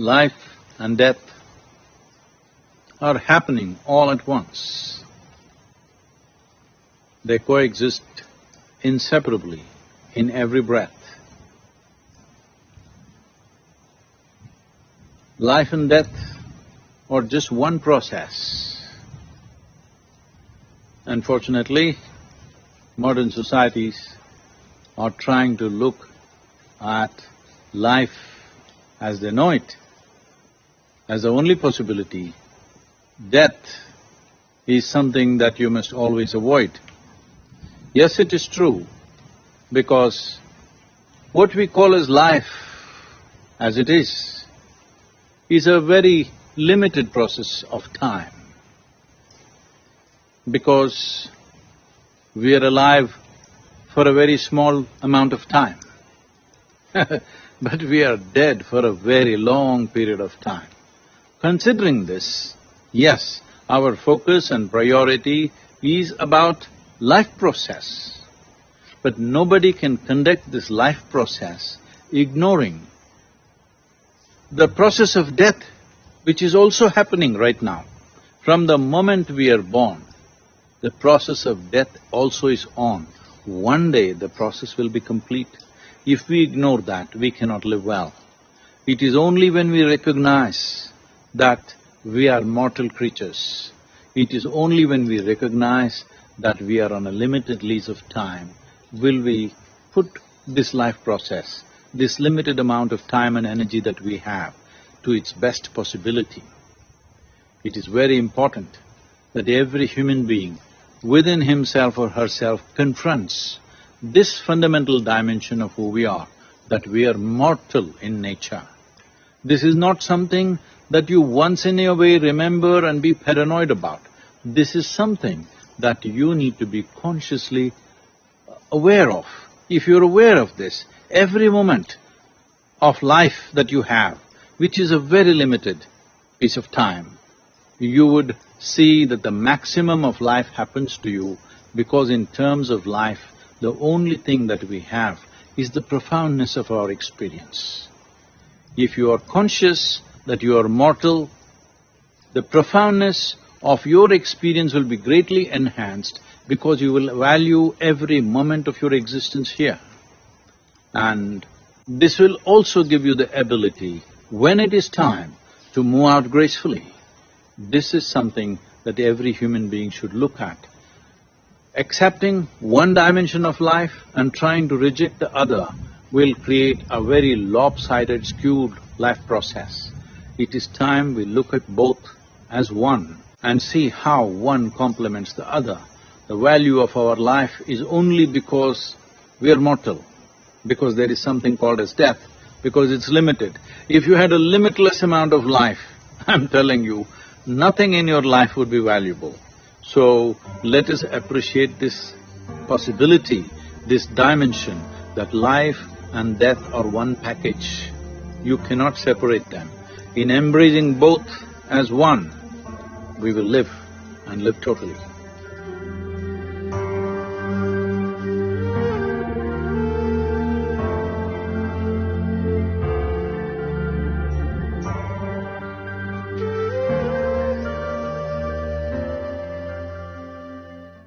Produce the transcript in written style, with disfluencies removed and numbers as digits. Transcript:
life and death are happening all at once. They coexist inseparably in every breath. Life and death are just one process. Unfortunately, modern societies are trying to look at life as they know it, as the only possibility. Death is something that you must always avoid. Yes, it is true, because what we call as life, as it is a very limited process of time. Because we are alive for a very small amount of time but we are dead for a very long period of time. Considering this, yes, our focus and priority is about life process, but nobody can conduct this life process ignoring the process of death, which is also happening right now. From the moment we are born, the process of death also is on. One day the process will be complete. If we ignore that, we cannot live well. It is only when we recognize that we are mortal creatures, it is only when we recognize that we are on a limited lease of time, will we put this life process, this limited amount of time and energy that we have, to its best possibility. It is very important that every human being within himself or herself confronts this fundamental dimension of who we are, that we are mortal in nature. This is not something that you once in a way remember and be paranoid about. This is something that you need to be consciously aware of. If you're aware of this, every moment of life that you have, which is a very limited piece of time, you would see that the maximum of life happens to you, because in terms of life, the only thing that we have is the profoundness of our experience. If you are conscious that you are mortal, the profoundness of your experience will be greatly enhanced, because you will value every moment of your existence here. And this will also give you the ability, when it is time, to move out gracefully. This is something that every human being should look at. Accepting one dimension of life and trying to reject the other will create a very lopsided, skewed life process. It is time we look at both as one and see how one complements the other. The value of our life is only because we are mortal, because there is something called as death, because it's limited. If you had a limitless amount of life, I'm telling you, nothing in your life would be valuable. So, let us appreciate this possibility, this dimension, that life and death are one package. You cannot separate them. In embracing both as one, we will live and live totally.